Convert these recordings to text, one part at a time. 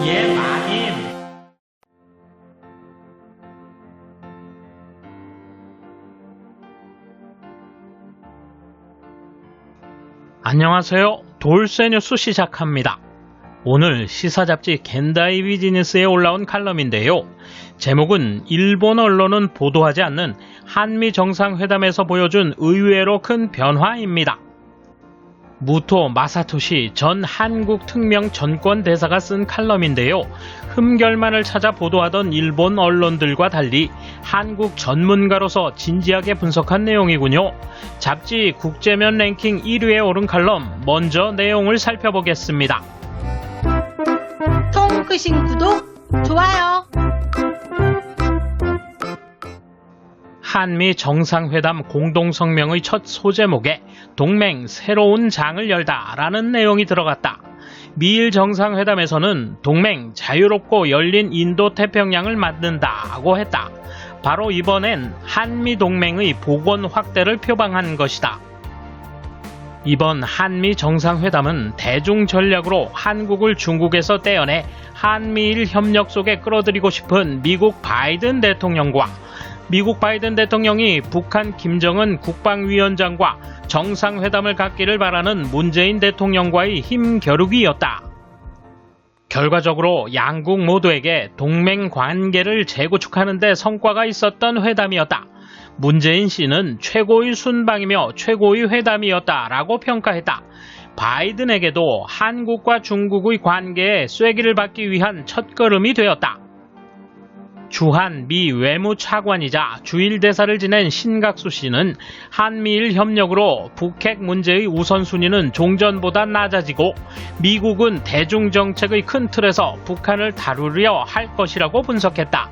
예, 마님. 안녕하세요. 돌쇠 뉴스 시작합니다. 오늘 시사잡지 겐다이 비즈니스에 올라온 칼럼인데요. 제목은 일본 언론은 보도하지 않는 한미 정상회담에서 보여준 의외로 큰 변화입니다. 무토 마사토시 전 한국 특명 전권 대사가 쓴 칼럼인데요. 흠결만을 찾아 보도하던 일본 언론들과 달리 한국 전문가로서 진지하게 분석한 내용이군요. 잡지 국제면 랭킹 1위에 오른 칼럼, 먼저 내용을 살펴보겠습니다. 통 크신 구독, 좋아요. 한미 정상회담 공동성명의 첫 소제목에 동맹 새로운 장을 열다라는 내용이 들어갔다. 미일 정상회담에서는 동맹 자유롭고 열린 인도태평양을 만든다고 했다. 바로 이번엔 한미 동맹의 복원 확대를 표방한 것이다. 이번 한미 정상회담은 대중 전략으로 한국을 중국에서 떼어내 한미일 협력 속에 끌어들이고 싶은 미국 바이든 대통령과 미국 바이든 대통령이 북한 김정은 국방위원장과 정상회담을 갖기를 바라는 문재인 대통령과의 힘겨루기였다. 결과적으로 양국 모두에게 동맹 관계를 재구축하는 데 성과가 있었던 회담이었다. 문재인 씨는 최고의 순방이며 최고의 회담이었다라고 평가했다. 바이든에게도 한국과 중국의 관계에 쐐기를 받기 위한 첫걸음이 되었다. 주한 미 외무차관이자 주일대사를 지낸 신각수 씨는 한미일 협력으로 북핵 문제의 우선순위는 종전보다 낮아지고 미국은 대중정책의 큰 틀에서 북한을 다루려 할 것이라고 분석했다.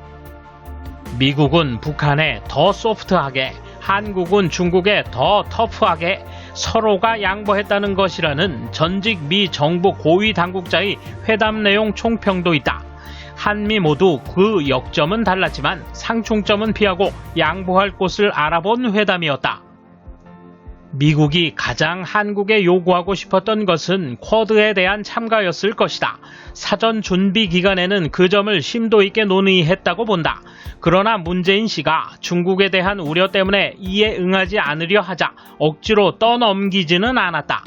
미국은 북한에 더 소프트하게, 한국은 중국에 더 터프하게 서로가 양보했다는 것이라는 전직 미 정부 고위 당국자의 회담 내용 총평도 있다. 한미 모두 그 역점은 달랐지만 상충점은 피하고 양보할 곳을 알아본 회담이었다. 미국이 가장 한국에 요구하고 싶었던 것은 쿼드에 대한 참가였을 것이다. 사전 준비 기간에는 그 점을 심도 있게 논의했다고 본다. 그러나 문재인 씨가 중국에 대한 우려 때문에 이에 응하지 않으려 하자 억지로 떠넘기지는 않았다.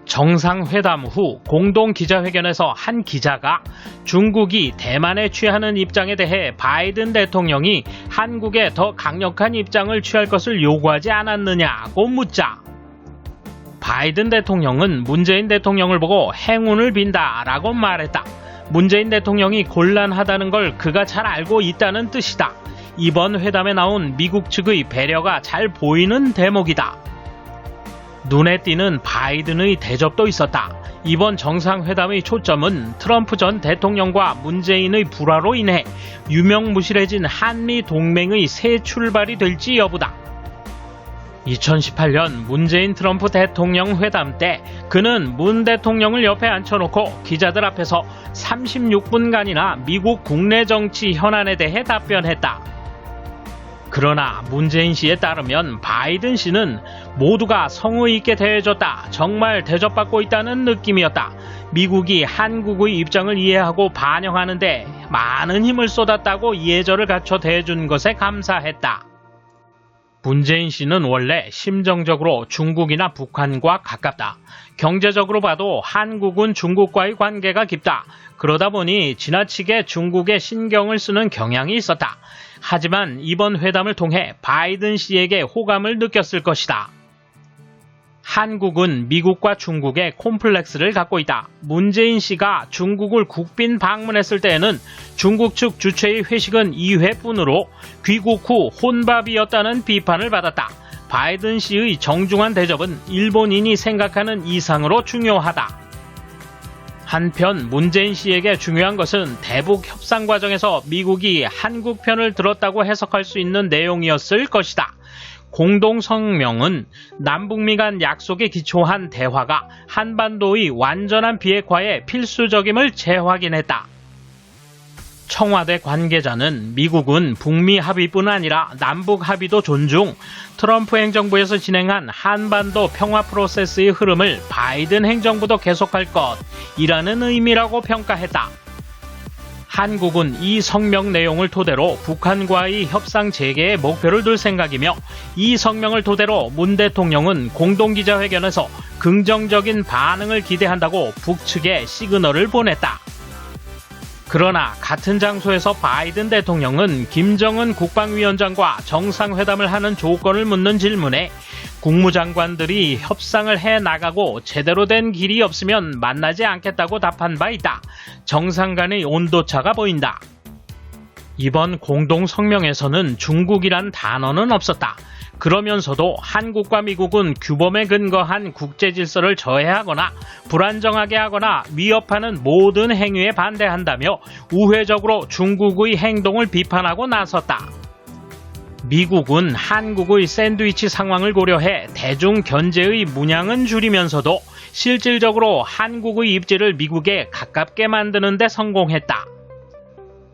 정상회담 후 공동기자회견에서 한 기자가 중국이 대만에 취하는 입장에 대해 바이든 대통령이 한국에 더 강력한 입장을 취할 것을 요구하지 않았느냐고 묻자 바이든 대통령은 문재인 대통령을 보고 행운을 빈다라고 말했다. 문재인 대통령이 곤란하다는 걸 그가 잘 알고 있다는 뜻이다. 이번 회담에 나온 미국 측의 배려가 잘 보이는 대목이다. 눈에 띄는 바이든의 대접도 있었다. 이번 정상회담의 초점은 트럼프 전 대통령과 문재인의 불화로 인해 유명무실해진 한미 동맹의 새 출발이 될지 여부다. 2018년 문재인 트럼프 대통령 회담 때 그는 문 대통령을 옆에 앉혀놓고 기자들 앞에서 36분간이나 미국 국내 정치 현안에 대해 답변했다. 그러나 문재인 씨에 따르면 바이든 씨는 모두가 성의 있게 대해줬다. 정말 대접받고 있다는 느낌이었다. 미국이 한국의 입장을 이해하고 반영하는데 많은 힘을 쏟았다고 예절을 갖춰 대해준 것에 감사했다. 문재인 씨는 원래 심정적으로 중국이나 북한과 가깝다. 경제적으로 봐도 한국은 중국과의 관계가 깊다. 그러다 보니 지나치게 중국에 신경을 쓰는 경향이 있었다. 하지만 이번 회담을 통해 바이든 씨에게 호감을 느꼈을 것이다. 한국은 미국과 중국에 콤플렉스를 갖고 있다. 문재인 씨가 중국을 국빈 방문했을 때에는 중국 측 주최의 회식은 2회뿐으로 귀국 후 혼밥이었다는 비판을 받았다. 바이든 씨의 정중한 대접은 일본인이 생각하는 이상으로 중요하다. 한편 문재인 씨에게 중요한 것은 대북 협상 과정에서 미국이 한국 편을 들었다고 해석할 수 있는 내용이었을 것이다. 공동성명은 남북미 간 약속에 기초한 대화가 한반도의 완전한 비핵화에 필수적임을 재확인했다. 청와대 관계자는 미국은 북미 합의뿐 아니라 남북 합의도 존중, 트럼프 행정부에서 진행한 한반도 평화 프로세스의 흐름을 바이든 행정부도 계속할 것이라는 의미라고 평가했다. 한국은 이 성명 내용을 토대로 북한과의 협상 재개의 목표를 둘 생각이며 이 성명을 토대로 문 대통령은 공동기자회견에서 긍정적인 반응을 기대한다고 북측에 시그널을 보냈다. 그러나 같은 장소에서 바이든 대통령은 김정은 국방위원장과 정상회담을 하는 조건을 묻는 질문에 국무장관들이 협상을 해나가고 제대로 된 길이 없으면 만나지 않겠다고 답한 바 있다. 정상 간의 온도차가 보인다. 이번 공동성명에서는 중국이란 단어는 없었다. 그러면서도 한국과 미국은 규범에 근거한 국제질서를 저해하거나 불안정하게 하거나 위협하는 모든 행위에 반대한다며 우회적으로 중국의 행동을 비판하고 나섰다. 미국은 한국의 샌드위치 상황을 고려해 대중 견제의 문양은 줄이면서도 실질적으로 한국의 입지를 미국에 가깝게 만드는 데 성공했다.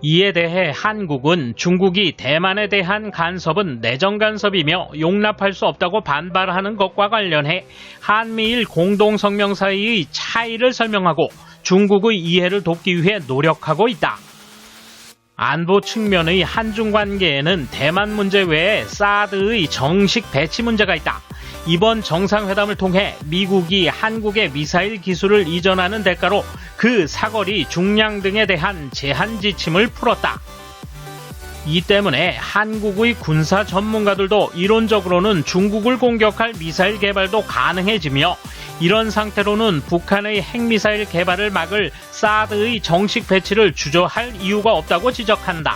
이에 대해 한국은 중국이 대만에 대한 간섭은 내정 간섭이며 용납할 수 없다고 반발하는 것과 관련해 한미일 공동성명 사이의 차이를 설명하고 중국의 이해를 돕기 위해 노력하고 있다. 안보 측면의 한중 관계에는 대만 문제 외에 사드의 정식 배치 문제가 있다. 이번 정상회담을 통해 미국이 한국의 미사일 기술을 이전하는 대가로 그 사거리, 중량 등에 대한 제한 지침을 풀었다. 이 때문에 한국의 군사 전문가들도 이론적으로는 중국을 공격할 미사일 개발도 가능해지며 이런 상태로는 북한의 핵미사일 개발을 막을 사드의 정식 배치를 주저할 이유가 없다고 지적한다.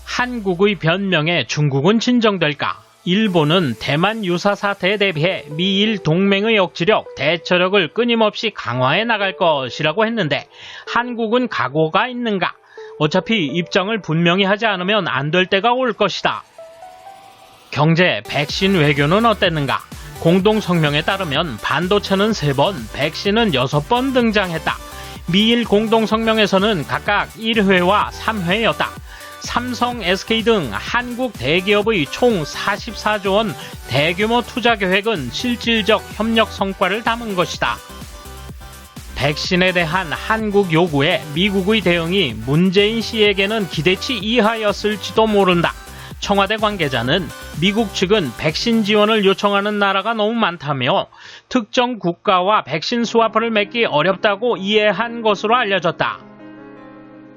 한국의 변명에 중국은 진정될까? 일본은 대만 유사 사태에 대비해 미일 동맹의 억지력, 대처력을 끊임없이 강화해 나갈 것이라고 했는데 한국은 각오가 있는가? 어차피 입장을 분명히 하지 않으면 안 될 때가 올 것이다. 경제, 백신 외교는 어땠는가? 공동성명에 따르면 반도체는 3번, 백신은 6번 등장했다. 미일 공동성명에서는 각각 1회와 3회였다. 삼성, SK 등 한국 대기업의 총 44조 원 대규모 투자 계획은 실질적 협력 성과를 담은 것이다. 백신에 대한 한국 요구에 미국의 대응이 문재인 씨에게는 기대치 이하였을지도 모른다. 청와대 관계자는 미국 측은 백신 지원을 요청하는 나라가 너무 많다며 특정 국가와 백신 스와프를 맺기 어렵다고 이해한 것으로 알려졌다.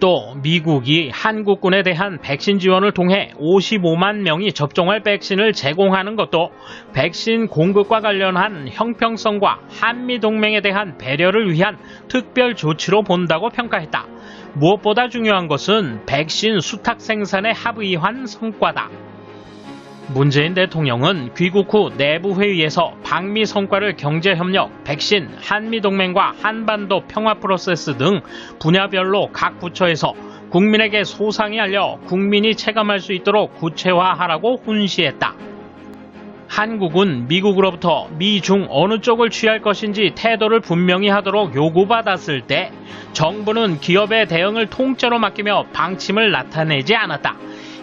또 미국이 한국군에 대한 백신 지원을 통해 55만 명이 접종할 백신을 제공하는 것도 백신 공급과 관련한 형평성과 한미동맹에 대한 배려를 위한 특별 조치로 본다고 평가했다. 무엇보다 중요한 것은 백신 수탁 생산에 합의한 성과다. 문재인 대통령은 귀국 후 내부회의에서 방미 성과를 경제협력, 백신, 한미동맹과 한반도 평화 프로세스 등 분야별로 각 부처에서 국민에게 소상히 알려 국민이 체감할 수 있도록 구체화하라고 훈시했다. 한국은 미국으로부터 미중 어느 쪽을 취할 것인지 태도를 분명히 하도록 요구받았을 때 정부는 기업의 대응을 통째로 맡기며 방침을 나타내지 않았다.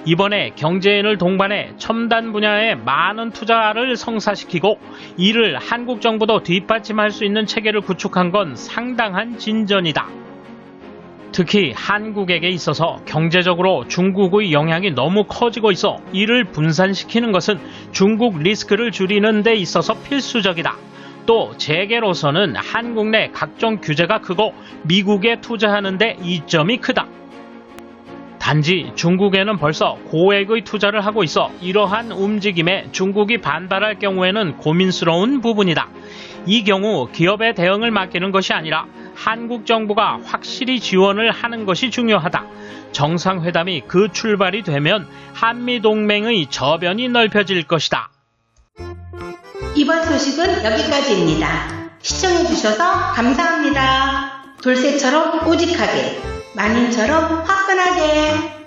이번에 경제인을 동반해 첨단 분야에 많은 투자를 성사시키고 이를 한국 정부도 뒷받침할 수 있는 체계를 구축한 건 상당한 진전이다. 특히 한국에게 있어서 경제적으로 중국의 영향이 너무 커지고 있어 이를 분산시키는 것은 중국 리스크를 줄이는 데 있어서 필수적이다. 또 재계로서는 한국 내 각종 규제가 크고 미국에 투자하는 데 이점이 크다. 단지 중국에는 벌써 고액의 투자를 하고 있어 이러한 움직임에 중국이 반발할 경우에는 고민스러운 부분이다. 이 경우 기업의 대응을 맡기는 것이 아니라 한국 정부가 확실히 지원을 하는 것이 중요하다. 정상회담이 그 출발이 되면 한미동맹의 저변이 넓혀질 것이다. 이번 소식은 여기까지입니다. 시청해주셔서 감사합니다. 돌쇠처럼 오직하게, 마님처럼 화끈하게.